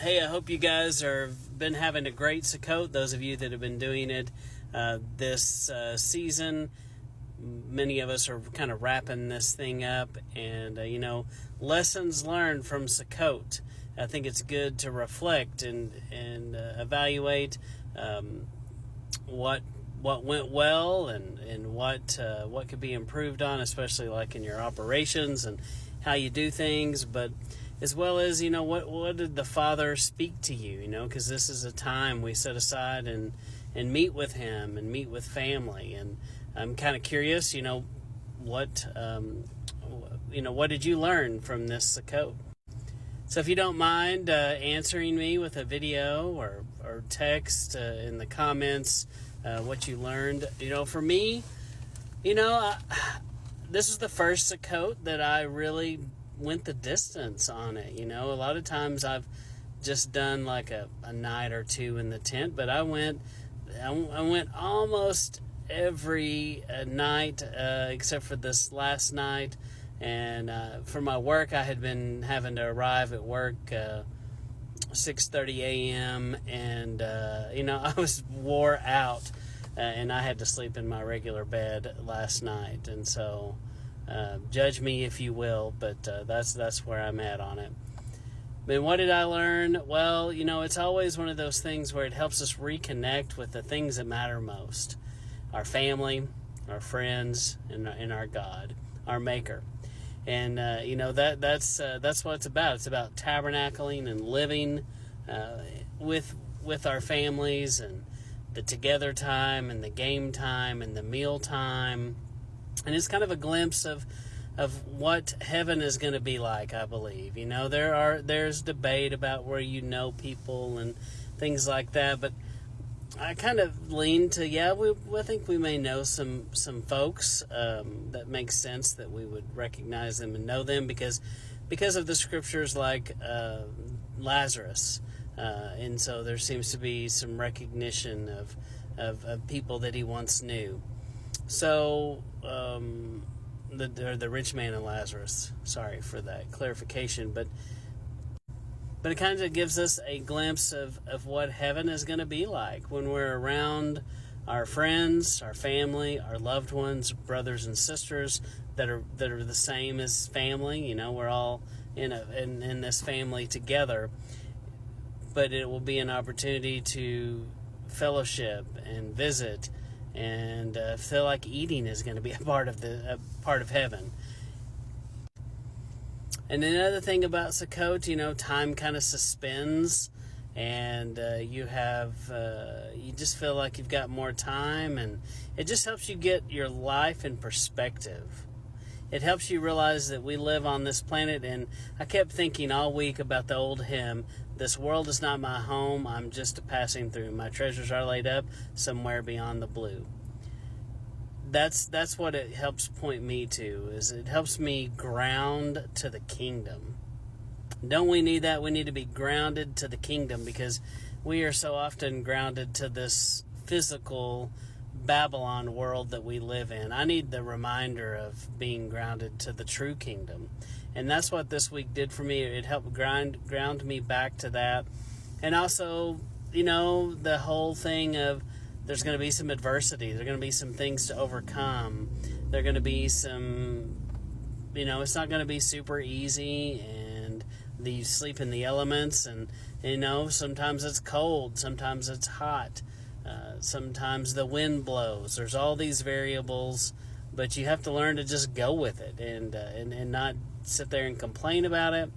Hey, I hope you guys have been having a great Sukkot. Those of you that have been doing it this season, many of us are kind of wrapping this thing up, and lessons learned from Sukkot. I think it's good to reflect and evaluate what went well and what could be improved on, especially like in your operations and how you do things, but as well as, what did the Father speak to you, because this is a time we set aside and meet with Him and meet with family. And I'm kind of curious, what did you learn from this Sukkot? So if you don't mind answering me with a video or text in the comments what you learned. For me, this is the first Sukkot that I really went the distance on it. A lot of times I've just done like a night or two in the tent, but I went almost every night except for this last night. And for my work, I had been having to arrive at work 6:30 a.m. and I was wore out, and I had to sleep in my regular bed last night. And so judge me if you will, but that's where I'm at on it. But what did I learn? Well, it's always one of those things where it helps us reconnect with the things that matter most: our family, our friends, and our God, our Maker. And that's what it's about. It's about tabernacling and living with our families, and the together time and the game time and the meal time. And it's kind of a glimpse of what heaven is going to be like, I believe. There's debate about where people and things like that, but I kind of lean to, I think we may know some folks that makes sense that we would recognize them and know them because of the scriptures like Lazarus. And so there seems to be some recognition of people that he once knew. So the rich man and Lazarus. Sorry for that clarification, but it kind of gives us a glimpse of what heaven is going to be like when we're around our friends, our family, our loved ones, brothers and sisters that are the same as family. We're all in this family together, but it will be an opportunity to fellowship and visit, and feel like eating is going to be a part of heaven. And another thing about Sukkot, time kind of suspends, and you just feel like you've got more time, and it just helps you get your life in perspective. It helps you realize that we live on this planet, and I kept thinking all week about the old hymn, "This world is not my home, I'm just a passing through. My treasures are laid up somewhere beyond the blue." That's what it helps point me to, is it helps me ground to the kingdom. Don't we need that? We need to be grounded to the kingdom, because we are so often grounded to this physical Babylon world that we live in. I need the reminder of being grounded to the true kingdom. And that's what this week did for me. It helped ground me back to that. And also, the whole thing of there's going to be some adversity. There are going to be some things to overcome. There are going to be some, it's not going to be super easy, and you sleep in the elements, and, sometimes it's cold, sometimes it's hot, sometimes the wind blows. There's all these variables, but you have to learn to just go with it and not sit there and complain about it.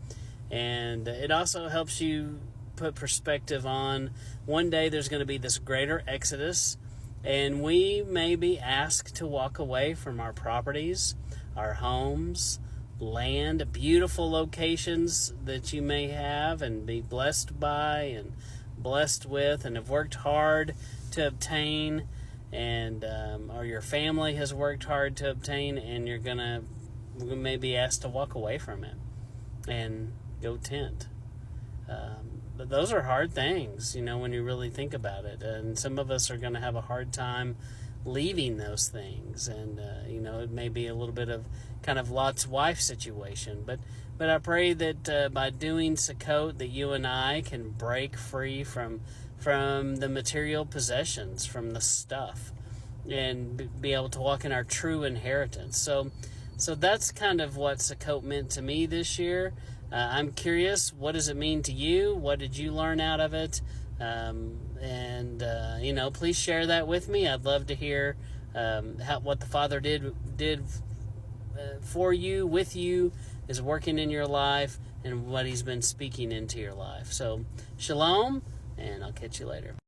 And it also helps you put perspective on one day there's going to be this greater exodus, and we may be asked to walk away from our properties, our homes, land, beautiful locations that you may have and be blessed by and blessed with and have worked hard to obtain, and or your family has worked hard to obtain, and we may be asked to walk away from it and go tent. But those are hard things, when you really think about it. And some of us are going to have a hard time leaving those things. And, it may be a little bit of kind of Lot's wife situation. But But I pray that by doing Sukkot, that you and I can break free from the material possessions, from the stuff, and be able to walk in our true inheritance. So that's kind of what Sukkot meant to me this year. I'm curious, what does it mean to you? What did you learn out of it? Please share that with me. I'd love to hear what the Father did for you, with you, is working in your life, and what He's been speaking into your life. So, shalom, and I'll catch you later.